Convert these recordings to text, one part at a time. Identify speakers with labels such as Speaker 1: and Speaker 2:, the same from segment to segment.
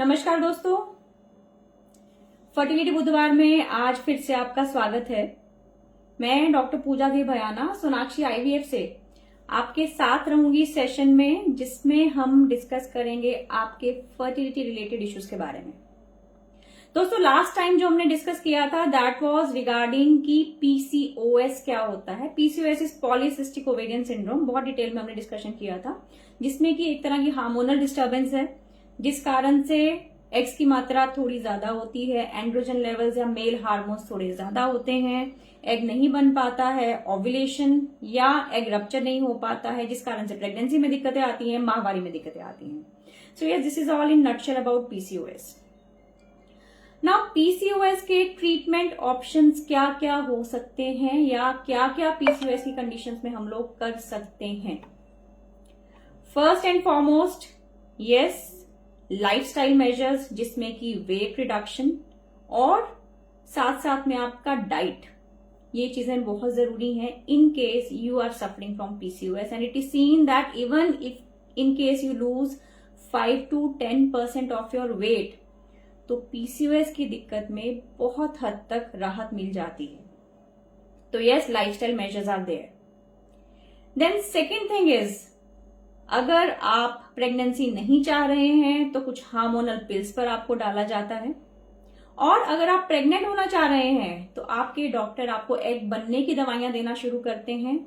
Speaker 1: नमस्कार दोस्तों, फर्टिलिटी बुधवार में आज फिर से आपका स्वागत है। मैं डॉक्टर पूजा देव भयाना सोनाक्षी आईवीएफ से आपके साथ रहूंगी सेशन में, जिसमें हम डिस्कस करेंगे आपके फर्टिलिटी रिलेटेड इश्यूज के बारे में। दोस्तों, लास्ट टाइम जो हमने डिस्कस किया था दैट वाज रिगार्डिंग की पीसीओएस क्या होता है। PCOS is polycystic ovarian syndrome. बहुत डिटेल में हमने डिस्कशन किया था, जिसमें कि एक तरह की हार्मोनल डिस्टर्बेंस है, जिस कारण से एग्स की मात्रा थोड़ी ज्यादा होती है, एंड्रोजन लेवल्स या मेल हार्मोन्स थोड़े ज्यादा होते हैं, एग नहीं बन पाता है, ओव्यूलेशन या एग रप्चर नहीं हो पाता है, जिस कारण से प्रेगनेंसी में दिक्कतें आती हैं, माहवारी में दिक्कतें आती हैं। So yes, this is all in nutshell about PCOS. Now PCOS के ट्रीटमेंट ऑप्शंस क्या क्या हो सकते हैं या क्या क्या पीसीओएस की कंडीशंस में हम लोग कर सकते हैं। First and foremost, yes, lifestyle measures, जिसमें कि वेट रिडक्शन और साथ साथ में आपका डाइट, ये चीजें बहुत जरूरी हैं in case you are suffering from PCOS. And it is seen that even if in case you lose 5 to 10% of your weight, तो पीसीओएस की दिक्कत में बहुत हद तक राहत मिल जाती है। तो yes, lifestyle measures are there. Then second thing is, अगर आप प्रेगनेंसी नहीं चाह रहे हैं तो कुछ हार्मोनल पिल्स पर आपको डाला जाता है, और अगर आप प्रेग्नेंट होना चाह रहे हैं तो आपके डॉक्टर आपको एग बनने की दवाइयां देना शुरू करते हैं,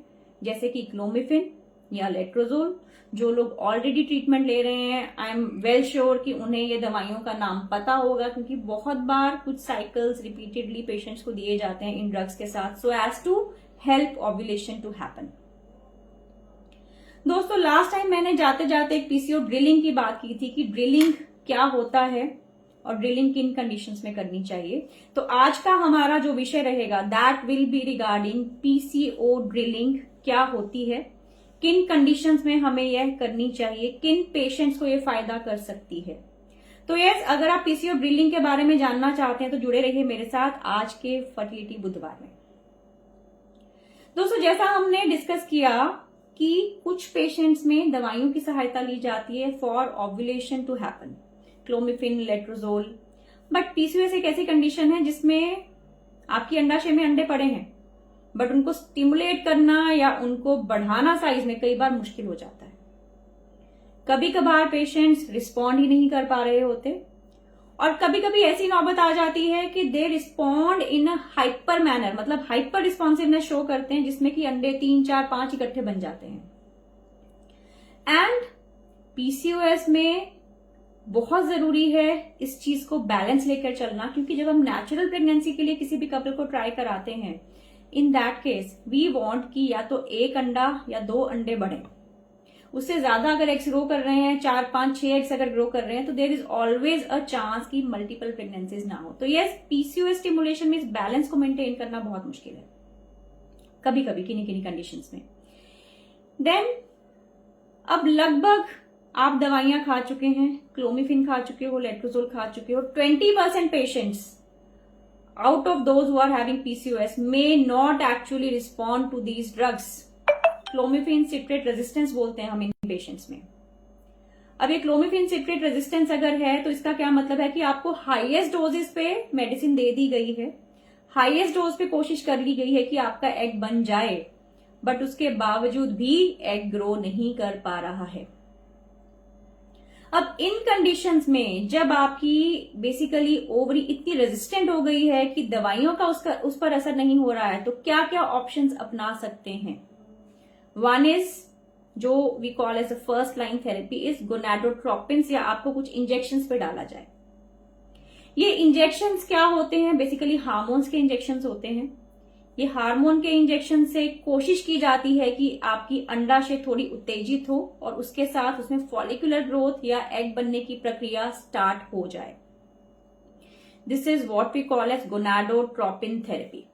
Speaker 1: जैसे कि क्लोमिफिन या लेट्रोजोल। जो लोग ऑलरेडी ट्रीटमेंट ले रहे हैं, आई एम वेल श्योर कि उन्हें ये दवाइयों का नाम पता होगा, क्योंकि बहुत बार कुछ साइकिल्स रिपीटेडली पेशेंट्स को दिए जाते हैं इन ड्रग्स के साथ, so as to help ovulation to happen. दोस्तों, लास्ट टाइम मैंने जाते जाते एक पीसीओ ड्रिलिंग की बात की थी कि ड्रिलिंग क्या होता है और ड्रिलिंग किन कंडीशंस में करनी चाहिए। तो आज का हमारा जो विषय रहेगा that will be regarding PCO drilling क्या होती है, किन कंडीशंस में हमें यह करनी चाहिए, किन पेशेंट्स को यह फायदा कर सकती है। तो यस, अगर आप पीसीओ ड्रिलिंग के बारे में जानना चाहते हैं तो जुड़े रहिए मेरे साथ आज के फर्टिलिटी बुधवार में। दोस्तों, जैसा हमने डिस्कस किया कि कुछ पेशेंट्स में दवाइयों की सहायता ली जाती है for ovulation to happen, clomiphene, letrozole. But PCOS एक ऐसी कंडीशन है जिसमें आपकी अंडाशय में अंडे पड़े हैं, बट उनको स्टिमुलेट करना या उनको बढ़ाना साइज में कई बार मुश्किल हो जाता है। कभी कभार पेशेंट्स रिस्पॉन्ड ही नहीं कर पा रहे होते, और कभी कभी ऐसी नौबत आ जाती है कि they respond in a hyper manner, मतलब हाइपर रिस्पॉन्सिवनेस शो करते हैं, जिसमें कि अंडे 3, 4, 5 इकट्ठे बन जाते हैं। एंड पीसीओएस में बहुत जरूरी है इस चीज को बैलेंस लेकर चलना, क्योंकि जब हम नेचुरल प्रेगनेंसी के लिए किसी भी कपल को ट्राई कराते हैं, in that case we want कि या तो एक अंडा या 2 अंडे बढ़े। उससे ज्यादा अगर एग्स ग्रो कर रहे हैं, 4, 5, 6 एग्स अगर ग्रो कर रहे हैं, तो there is always a chance कि मल्टीपल प्रेगनेंसीज ना हो। तो यस, पीसीओएस स्टिमुलेशन में इस बैलेंस को मेंटेन करना बहुत मुश्किल है कभी कभी किन्हीं किन्हीं कंडीशंस में। देन अब लगभग आप दवाइयां खा चुके हैं, क्लोमिफिन खा चुके हो, लेट्रोजोल खा चुके हो। 20% patients out of those who are having PCOS may not actually respond to these drugs. Clomiphene citrate resistance बोलते हैं हम इन पेशेंट्स में। अब ये क्लोमिफिन सिट्रेट रेजिस्टेंस अगर है तो इसका क्या मतलब है कि आपको हाईएस्ट डोजेस पे मेडिसिन दे दी गई है, हाईएस्ट डोज पे कोशिश कर ली गई है कि आपका एग बन जाए, बट उसके बावजूद भी एग ग्रो नहीं कर पा रहा है। अब इन कंडीशंस में जब आपकी बेसिकली ओवरी इतनी रेजिस्टेंट हो गई है कि दवाइयों का उस पर असर नहीं हो रहा है, तो क्या क्या ऑप्शंस अपना सकते हैं। वन इज, जो we call as a first line therapy, is gonadotropins, या आपको कुछ इंजेक्शंस पे डाला जाए। ये इंजेक्शंस क्या होते हैं, बेसिकली हार्मोन्स के इंजेक्शंस होते हैं। ये हार्मोन के इंजेक्शन से कोशिश की जाती है कि आपकी अंडाशय थोड़ी उत्तेजित हो और उसके साथ उसमें फॉलिकुलर ग्रोथ या एग बनने की प्रक्रिया स्टार्ट हो जाए। This is what we call as gonadotropin therapy.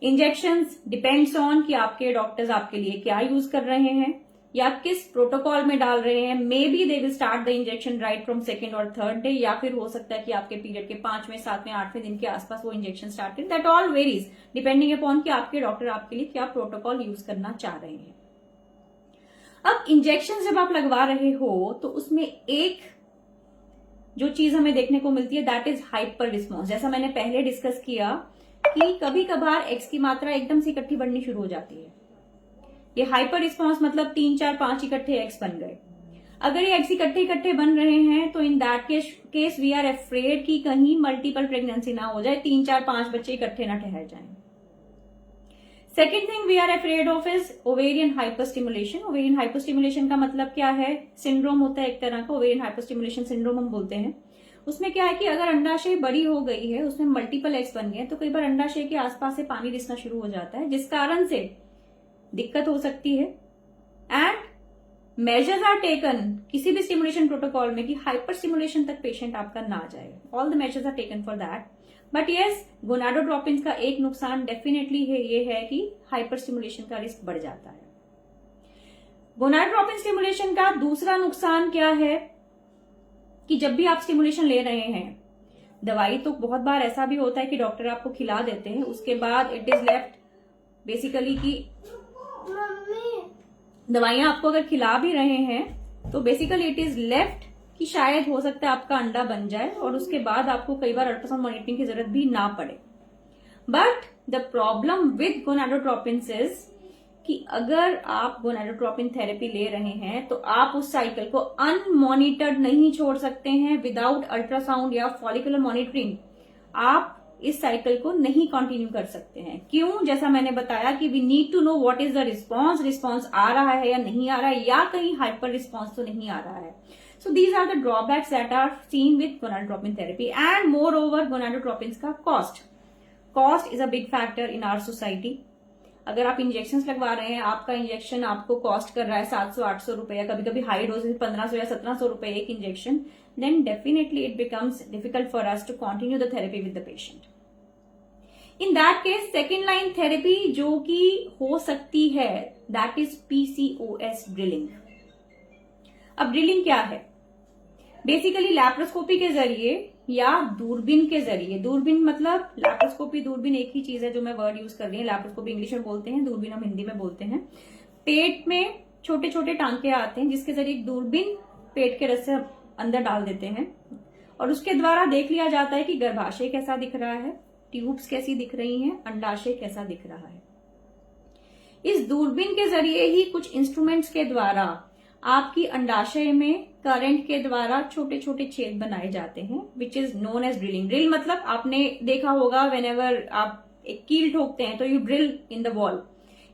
Speaker 1: Injections depends on कि आपके डॉक्टर्स आपके लिए क्या यूज कर रहे हैं या किस प्रोटोकॉल में डाल रहे हैं। May be they will start the injection right from 2nd और 3rd डे, या फिर हो सकता है कि आपके पीरियड के 5वें, 7वें, 8वें दिन के आसपास वो इंजेक्शन स्टार्ट करें। That all varies depending upon कि आपके डॉक्टर आपके लिए क्या प्रोटोकॉल यूज करना चाह रहे हैं। अब इंजेक्शन जब आप लगवा रहे हो तो उसमें एक जो चीज हमें देखने को मिलती है दैट इज हाइपर रिस्पॉन्स। जैसा मैंने पहले डिस्कस किया कि कभी कभार एक्स की मात्रा एकदम से इकट्ठी बढ़नी शुरू हो जाती है। ये हाइपर रिस्पॉन्स मतलब 3, 4, 5 इकट्ठे एक्स बन गए। अगर ये एक्स इकट्ठे इकट्ठे बन रहे हैं तो in that case we are afraid कि कहीं मल्टीपल प्रेगनेंसी ना हो जाए, 3, 4, 5 बच्चे इकट्ठे ना ठहर जाएं। Second thing we are afraid of is ovarian hyperstimulation. Ovarian hyperstimulation का मतलब क्या है? सिंड्रोम होता है एक तरह का, ओवेरियन हाइपरस्टिमुलेशन सिंड्रोम हम बोलते हैं। उसमें क्या है कि अगर अंडाशय बड़ी हो गई है, उसमें मल्टीपल एग्स बन गए, तो कई बार अंडाशय के आसपास से पानी रिसना शुरू हो जाता है, जिस कारण से दिक्कत हो सकती है। एंड मेजर्स आर टेकन किसी भी स्टिमुलेशन प्रोटोकॉल में कि हाइपर स्टिमुलेशन तक पेशेंट आपका ना जाए। All the measures are taken for that. But yes, gonadotropin का एक नुकसान डेफिनेटली है, ये है कि हाइपर स्टिमुलेशन का रिस्क बढ़ जाता है। गोनाडोट्रोपिन स्टिमुलेशन का दूसरा नुकसान क्या है कि जब भी आप स्टिमुलेशन ले रहे हैं, दवाई तो बहुत बार ऐसा भी होता है कि डॉक्टर आपको खिला देते हैं, उसके बाद इट इज लेफ्ट बेसिकली कि दवाइयां आपको अगर खिला भी रहे हैं तो बेसिकली इट इज लेफ्ट कि शायद हो सकता है आपका अंडा बन जाए और उसके बाद आपको कई बार अल्ट्रासाउंड मॉनिटरिंग की जरूरत भी ना पड़े। But the problem with gonadotropin is कि अगर आप गोनाडोट्रोपिन थेरेपी ले रहे हैं तो आप उस साइकिल को अनमॉनिटर्ड नहीं छोड़ सकते हैं विदाउट अल्ट्रासाउंड या फॉलिकुलर मॉनिटरिंग। आप इस साइकिल को नहीं कंटिन्यू कर सकते हैं। क्यों? जैसा मैंने बताया कि we need to know what is the response, response आ रहा है या नहीं आ रहा है, या कहीं हाइपर रिस्पॉन्स तो नहीं आ रहा है। So these are the drawbacks that are seen with gonadotropin therapy, and moreover gonadotropins का cost. Cost is a big factor in our society. अगर आप इंजेक्शन लगवा रहे हैं, आपका इंजेक्शन आपको कॉस्ट कर रहा है 700-800 रुपए, कभी कभी हाई डोजेज 1500 या 1700 रुपए एक injection, then definitely it becomes difficult for us to continue the therapy with the patient. In that case second line therapy जो कि हो सकती है दैट इज पीसीओएस ड्रिलिंग। अब ड्रिलिंग क्या है? बेसिकली लैप्रोस्कोपी के जरिए या दूरबीन के जरिए, दूरबीन मतलब लैप्रोस्कोपी दूरबीन एक ही चीज है जो मैं वर्ड यूज कर रही हूँ। लैप्रोस्कोपी इंग्लिश में बोलते हैं, दूरबीन हम हिंदी में बोलते हैं। पेट में छोटे छोटे टांके आते हैं जिसके जरिए दूरबीन पेट के रस्से अंदर डाल देते हैं और उसके द्वारा देख लिया जाता है कि गर्भाशय कैसा दिख रहा है, ट्यूब्स कैसी दिख रही हैं, अंडाशय कैसा दिख रहा है। इस दूरबीन के जरिए ही कुछ इंस्ट्रूमेंट्स के द्वारा आपकी अंडाशय में करंट के द्वारा छोटे छोटे छेद बनाए जाते हैं, which is known as drilling. Drill मतलब आपने देखा होगा व्हेनेवर आप एक कील ठोकते हैं तो you drill in the wall.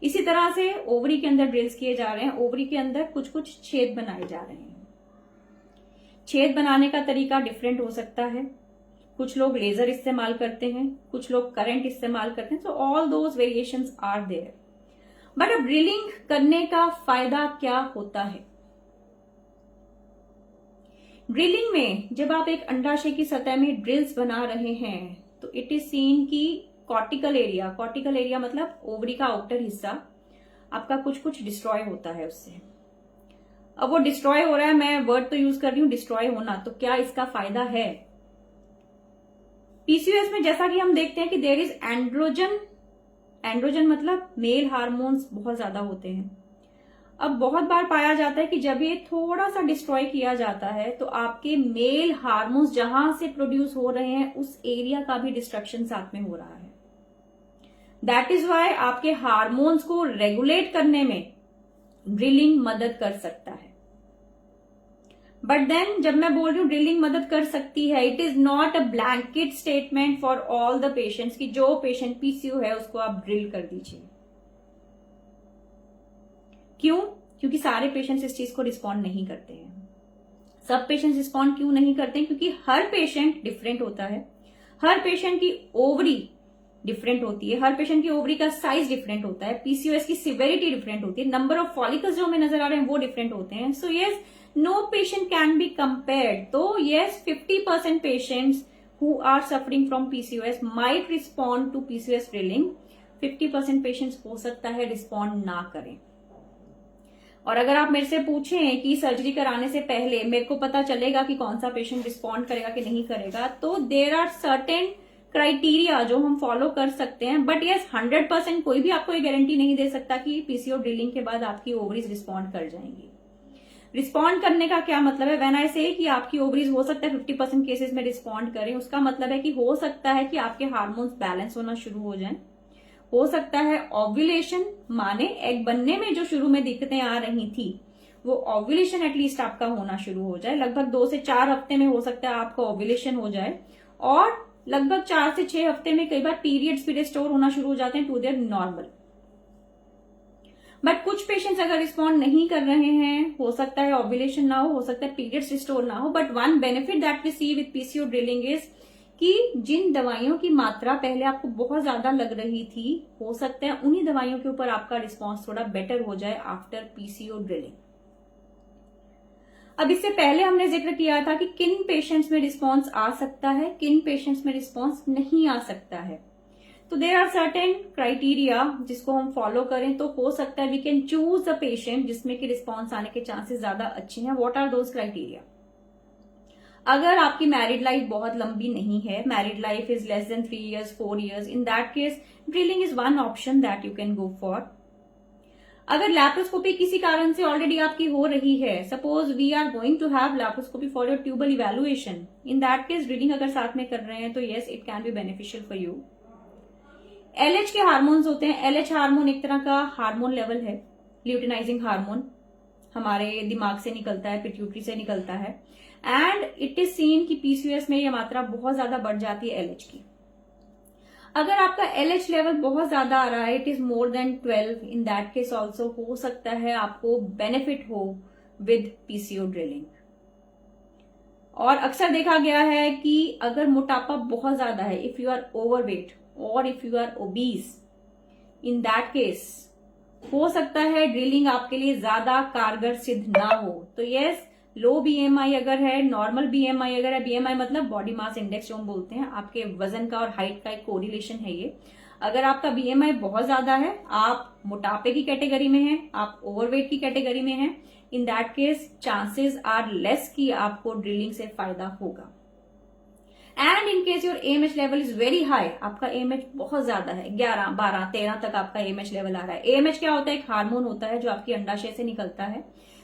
Speaker 1: इसी तरह से ओवरी के अंदर ड्रिल्स किए जा रहे हैं, ओवरी के अंदर कुछ कुछ छेद बनाए जा रहे हैं। छेद बनाने का तरीका डिफरेंट हो सकता है। कुछ लोग लेजर इस्तेमाल करते हैं, कुछ लोग करंट इस्तेमाल करते हैं। So all those variations are there. But अब ड्रिलिंग करने का फायदा क्या होता है? ड्रिलिंग में जब आप एक अंडाशय की सतह में ड्रिल्स बना रहे हैं तो इट इज सीन की कॉर्टिकल एरिया मतलब ओवरी का आउटर हिस्सा आपका कुछ कुछ डिस्ट्रॉय होता है उससे। अब वो डिस्ट्रॉय हो रहा है, मैं वर्ड तो यूज कर रही हूं डिस्ट्रॉय होना, तो क्या इसका फायदा है? पीसीओएस में जैसा कि हम देखते हैं कि देयर इज एंड्रोजन मतलब मेल हार्मोन्स बहुत ज्यादा होते हैं। अब बहुत बार पाया जाता है कि जब ये थोड़ा सा डिस्ट्रॉय किया जाता है तो आपके मेल हार्मोन्स जहां से प्रोड्यूस हो रहे हैं उस एरिया का भी डिस्ट्रक्शन साथ में हो रहा है। दैट इज वाई आपके हार्मोन्स को रेगुलेट करने में ड्रिलिंग मदद कर सकता है। बट देन जब मैं बोल रही हूं ड्रिलिंग मदद कर सकती है, it is not a blanket statement for all the patients कि जो पेशेंट पीसीओ है उसको आप ड्रिल कर दीजिए। क्यों? क्योंकि सारे पेशेंट्स इस चीज को रिस्पॉन्ड नहीं करते हैं। सब पेशेंट्स रिस्पॉन्ड क्यों नहीं करते हैं? क्योंकि हर पेशेंट डिफरेंट होता है, हर पेशेंट की ओवरी डिफरेंट होती है, हर पेशेंट की ओवरी का साइज डिफरेंट होता है, पीसीओएस की सिवेरिटी डिफरेंट होती है, नंबर ऑफ फॉलिकल्स जो हमें नजर आ रहे हैं वो डिफरेंट होते हैं। So yes, no patient can be compared. तो yes, 50% patients who are suffering from PCOS might respond to PCOS drilling। 50% patients हो सकता है रिस्पॉन्ड ना करें। और अगर आप मेरे से पूछें कि सर्जरी कराने से पहले मेरे को पता चलेगा कि कौन सा पेशेंट रिस्पॉन्ड करेगा कि नहीं करेगा, तो देर आर सर्टेन क्राइटेरिया जो हम फॉलो कर सकते हैं। बट यस, 100% कोई भी आपको ये गारंटी नहीं दे सकता कि पीसीओ ड्रिलिंग के बाद आपकी ओवरीज रिस्पॉन्ड कर जाएंगी। रिस्पॉन्ड करने का क्या मतलब है? व्हेन आई से कि आपकी ओवरीज हो सकता है 50% केसेस में रिस्पॉन्ड करें, उसका मतलब है कि हो सकता है कि आपके हार्मोन्स बैलेंस होना शुरू हो जाएं। हो सकता है ओव्यूलेशन, माने एग बनने में जो शुरू में दिक्कतें आ रही थी वो ओव्यूलेशन एटलीस्ट आपका होना शुरू हो जाए। लगभग 2 से 4 हफ्ते में हो सकता है आपका ओव्यूलेशन हो जाए, और लगभग 4 से 6 हफ्ते में कई बार पीरियड्स भी रिस्टोर होना शुरू हो जाते हैं टू देयर नॉर्मल। बट कुछ पेशेंट्स अगर रिस्पॉन्ड नहीं कर रहे हैं, हो सकता है ओव्यूलेशन ना हो सकता है पीरियड्स रिस्टोर ना हो, but one benefit that we see with PCO drilling is कि जिन दवाइयों की मात्रा पहले आपको बहुत ज्यादा लग रही थी, हो सकता है उन्हीं दवाइयों के ऊपर आपका रिस्पॉन्स थोड़ा बेटर हो जाए आफ्टर पीसीओ ड्रिलिंग। अब इससे पहले हमने जिक्र किया था कि किन पेशेंट्स में रिस्पॉन्स आ सकता है, किन पेशेंट्स में रिस्पॉन्स नहीं आ सकता है। तो देयर आर सर्टेन क्राइटेरिया जिसको हम फॉलो करें तो हो सकता है we can choose a patient जिसमें कि रिस्पॉन्स आने के चांसेस ज्यादा अच्छे हैं। What are those criteria? अगर आपकी मैरिड लाइफ बहुत लंबी नहीं है, married life is less than 3 years 4 years, in that case drilling is one option that you can go for. अगर लैप्रोस्कोपी किसी कारण से ऑलरेडी आपकी हो रही है, suppose we are going to have laparoscopy for your tubal evaluation, in that case drilling अगर साथ में कर रहे हैं तो yes it can be beneficial for you. LH के हार्मोन्स होते हैं, एलएच हार्मोन एक तरह का हार्मोन लेवल है, ल्यूटिनाइजिंग हार्मोन हमारे दिमाग से निकलता है, पिट्यूटरी से निकलता है, एंड इट इज सीन कि पीसीओएस में यह मात्रा बहुत ज्यादा बढ़ जाती है एलएच की। अगर आपका एलएच लेवल बहुत ज्यादा आ रहा है, it is more than 12, in that case also हो सकता है आपको बेनिफिट हो विद पीसीओ ड्रिलिंग। और अक्सर देखा गया है कि अगर मोटापा बहुत ज्यादा है, इफ यू आर ओवरवेट और if you are obese, in that case हो सकता है ड्रिलिंग आपके लिए ज्यादा कारगर सिद्ध ना हो। तो यस, लो बीएमआई अगर है, नॉर्मल बीएमआई अगर है, बीएमआई मतलब बॉडी मास इंडेक्स जो हम बोलते हैं, आपके वजन का और हाइट का एक कोरिलेशन है ये। अगर आपका बीएमआई बहुत ज्यादा है, आप मोटापे की कैटेगरी में हैं, आप ओवरवेट की कैटेगरी में हैं, in that case chances are less कि आपको ड्रिलिंग से फायदा होगा। And in case your AMH level is very high, आपका एएमएच बहुत ज्यादा है, 11, 12, 13 तक आपका एएमएच लेवल आ रहा है। एएमएच क्या होता है? एक हार्मोन होता है जो आपकी अंडाशय से निकलता है।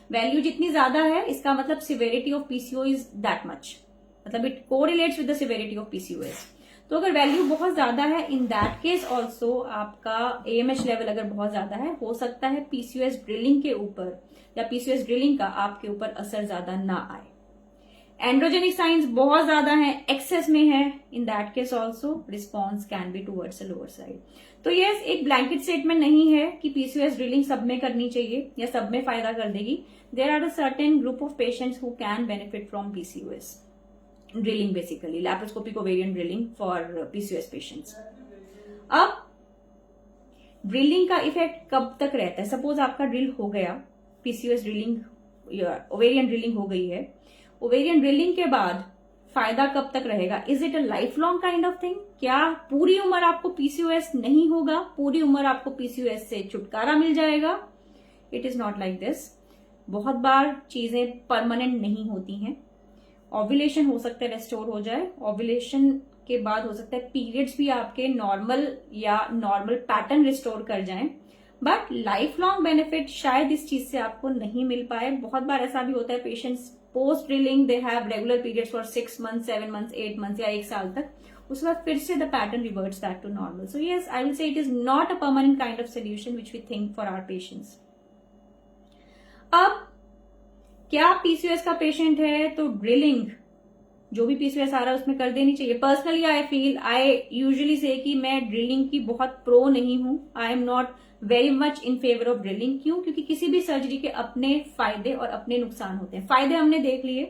Speaker 1: वैल्यू जितनी ज्यादा है, इसका मतलब severity of PCO is that much, मतलब it correlates with the severity of PCOS. तो अगर वैल्यू बहुत ज्यादा है, इन दैट केस ऑल्सो आपका एएमएच लेवल अगर बहुत ज्यादा है, हो सकता है पीसीओएस ड्रिलिंग के ऊपर या पीसीओएस ड्रिलिंग का आपके ऊपर असर ज्यादा ना आए। एंड्रोजेनिक साइंस बहुत ज्यादा है, एक्सेस में है, in that case also response can be towards lower side. तो यस, एक ब्लैंकेट स्टेटमेंट नहीं है कि पीसीओएस ड्रिलिंग सब में करनी चाहिए या सब में फायदा कर देगी। There are a certain group of patients who can benefit from PCOS drilling, basically laparoscopic ovarian drilling for PCOS patients. अब ड्रिलिंग का इफेक्ट कब तक रहता है? सपोज आपका ड्रिल हो गया, पीसीओएस ड्रिलिंग या ओवेरियन ड्रिलिंग हो गई है, ओवेरियन ड्रिलिंग के बाद फायदा कब तक रहेगा? Is it a life long kind of thing? क्या पूरी उम्र आपको पीसीओएस नहीं होगा, पूरी उम्र आपको पीसीओएस से छुटकारा मिल जाएगा? It is not like this. बहुत बार चीजें परमानेंट नहीं होती हैं। ओव्यूलेशन हो सकता है रेस्टोर हो जाए, ओव्यूलेशन के बाद हो सकता है पीरियड्स भी आपके नॉर्मल या नॉर्मल पैटर्न रिस्टोर कर जाएं, बट लाइफ लॉन्ग बेनिफिट शायद इस चीज से आपको नहीं मिल पाए। बहुत बार ऐसा भी होता है, patients post drilling they have regular periods for 6 months, 7 months, 8 months या 1 साल तक, उसके बाद फिर से the pattern reverts back to normal. So yes, I will say it is not a permanent kind of solution which we think for our patients. अब क्या PCOS का पेशेंट है तो ड्रिलिंग जो भी पीसीओएस आ रहा है उसमें कर देनी चाहिए? पर्सनली आई यूजुअली से कि मैं ड्रिलिंग की बहुत प्रो नहीं हूं। I am not very much in favour of drilling. क्यों? क्योंकि किसी भी सर्जरी के अपने फायदे और अपने नुकसान होते हैं। फायदे हमने देख लिए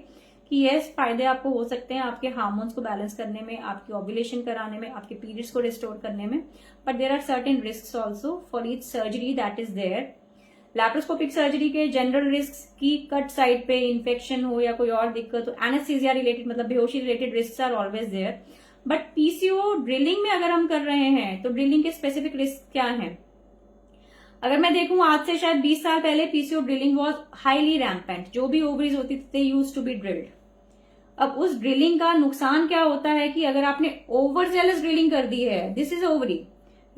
Speaker 1: कि यस, फायदे आपको हो सकते हैं आपके हार्मोन्स को बैलेंस करने में, आपकी ओव्यूलेशन कराने में, आपके पीरियड्स को रिस्टोर करने में, but there are certain risks also for each surgery that is there. Laparoscopic surgery के जनरल रिस्क की कट साइड पे इन्फेक्शन हो या कोई और दिक्कत हो, एनेस्थीसिया रिलेटेड मतलब बेहोशी related risk are always there. But PCO drilling में अगर हम कर रहे हैं तो ड्रिलिंग के स्पेसिफिक रिस्क क्या हैं? अगर मैं देखूं आज से शायद 20 साल पहले PCO drilling was highly rampant, जो भी ओवरीज होती थी they used to be drilled. अब उस ड्रिलिंग का नुकसान क्या होता है कि अगर आपने ओवर जेलस ड्रिलिंग कर दी है, दिस इज ओवरी,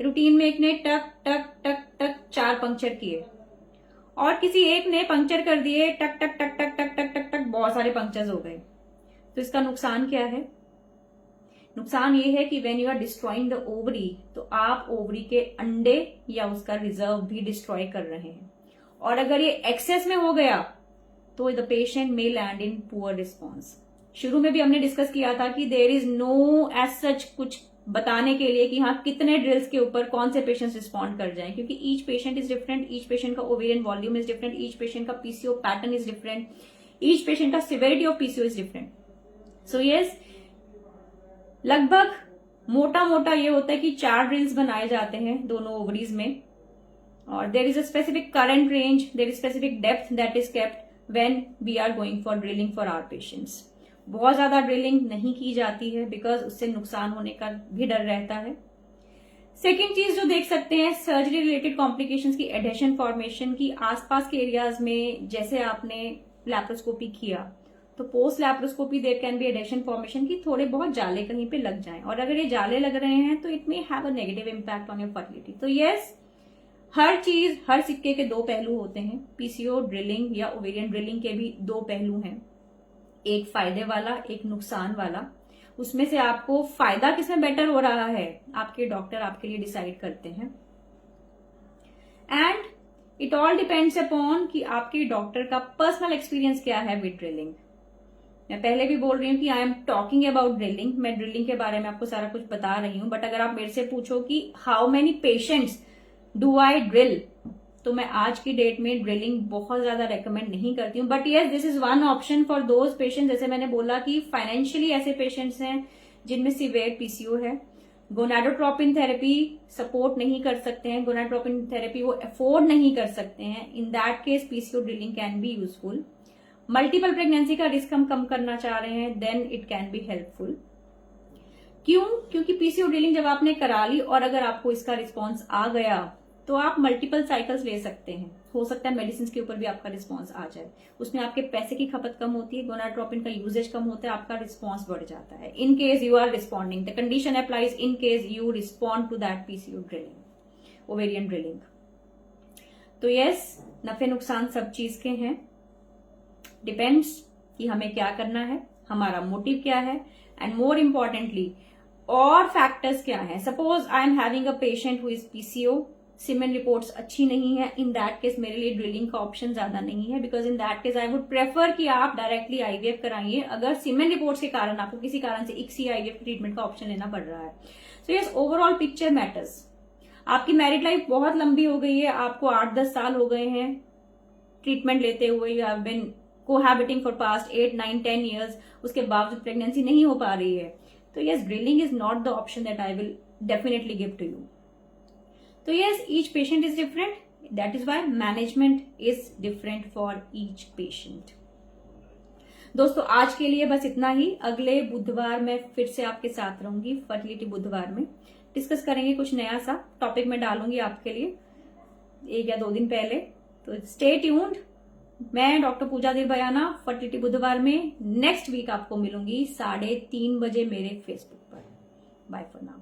Speaker 1: रूटीन में एक ने टक टक टक टक 4 पंक्चर किए, और किसी एक ने पंक्चर कर दिए, टक टक टक टक टक टक टक टक, बहुत सारे पंक्चर्स हो गए। तो इसका नुकसान क्या है? नुकसान ये है कि when you are destroying the ovary, तो आप ओवरी के अंडे या उसका रिजर्व भी डिस्ट्रॉय कर रहे हैं। और अगर ये एक्सेस में हो गया तो the patient may land in poor response. शुरू में भी हमने डिस्कस किया था कि there is no as such कुछ बताने के लिए कि हाँ कितने ड्रिल्स के ऊपर कौन से पेशेंट्स रिस्पॉन्ड कर जाएं, क्योंकि each patient is different, each patient का ovarian volume is different, each patient का PCO pattern is different, each patient का severity of PCO is different. So yes, लगभग मोटा मोटा ये होता है कि 4 ड्रिल्स बनाए जाते हैं दोनों ओवरीज में, और there is a specific current range, there is specific depth that is kept when we are going for drilling for our patients. बहुत ज्यादा ड्रिलिंग नहीं की जाती है बिकॉज उससे नुकसान होने का भी डर रहता है। सेकेंड चीज जो देख सकते हैं, सर्जरी रिलेटेड कॉम्प्लिकेशंस की एडेशन फॉर्मेशन की आसपास के एरियाज में, जैसे आपने लैप्रोस्कोपी किया तो post laparoscopy there can be adhesion formation की थोड़े बहुत जाले कहीं पे लग जाएं, और अगर ये जाले लग रहे हैं तो it may have a negative impact on your fertility. तो यस, हर चीज, हर सिक्के के 2 पहलू होते हैं। पीसीओ ड्रिलिंग या ओवेरियन ड्रिलिंग के भी 2 पहलू हैं, एक फायदे वाला, एक नुकसान वाला। उसमें से आपको फायदा किसमें बेटर हो रहा है, आपके डॉक्टर आपके लिए डिसाइड करते हैं। And it all depends upon कि आपके डॉक्टर का पर्सनल एक्सपीरियंस क्या है विद ड्रिलिंग। मैं पहले भी बोल रही हूँ कि I am talking about drilling, मैं ड्रिलिंग के बारे में आपको सारा कुछ बता रही हूँ, बट अगर आप मेरे से पूछो कि how many patients do I drill, तो मैं आज की डेट में ड्रिलिंग बहुत ज्यादा रेकमेंड नहीं करती हूँ। But yes, this is one option for those patients, जैसे मैंने बोला कि फाइनेंशियली ऐसे पेशेंट्स हैं जिनमें सीवियर पीसीओ है, गोनाडोट्रोपिन थेरेपी सपोर्ट नहीं कर सकते हैं, गोनाडोट्रोपिन थेरेपी वो अफोर्ड नहीं कर सकते हैं, in that case PCO drilling can be useful. Multiple pregnancy का रिस्क हम कम करना चाह रहे हैं, then it can be helpful. क्यों? क्योंकि पीसीओ ड्रिलिंग जब आपने करा ली और अगर आपको इसका रिस्पॉन्स आ गया तो आप मल्टीपल साइकिल्स ले सकते हैं। हो सकता है मेडिसिन के ऊपर भी आपका रिस्पॉन्स आ जाए, उसमें आपके पैसे की खपत कम होती है, गोनाडोट्रोपिन का यूजेज कम होता है, आपका रिस्पॉन्स बढ़ जाता है। In case you are responding, the condition applies in case you respond to that PCO drilling, ovarian drilling. तो यस, नफे नुकसान सब चीज के हैं, डिपेंड्स कि हमें क्या करना है, हमारा मोटिव क्या है, एंड मोर इम्पोर्टेंटली और फैक्टर्स क्या है। Suppose I am having a patient who is PCO, semen reports अच्छी नहीं है, इन दैट केस मेरे लिए ड्रिलिंग का ऑप्शन ज्यादा नहीं है, because in that case I would prefer कि आप डायरेक्टली आईवीएफ कराइए अगर सीमेन रिपोर्ट्स के कारण आपको किसी कारण से इक्सी आईवीएफ ट्रीटमेंट का ऑप्शन लेना पड़ रहा है। So yes, overall picture matters. आपकी मैरिड लाइफ बहुत लंबी हो गई है, आपको 8-10 साल हो गए हैं ट्रीटमेंट लेते हुए, you have been cohabiting for past 8, 9, 10 years, उसके बावजूद प्रेगनेंसी नहीं हो पा रही है, तो yes, drilling is not the option that I will definitely give to you. तो yes, each patient is different, that is why management is different for each patient. दोस्तों, आज के लिए बस इतना ही। अगले बुधवार मैं फिर से आपके साथ रहूंगी, फर्टिलिटी बुधवार में डिस्कस करेंगे, कुछ नया सा टॉपिक मैं डालूंगी आपके लिए 1 या 2 दिन पहले। तो स्टे ट्यून्ड। मैं डॉक्टर पूजा देव बयाना फर्टिलिटी बुधवार में नेक्स्ट वीक आपको मिलूंगी 3:30 बजे मेरे फेसबुक पर। Bye for now.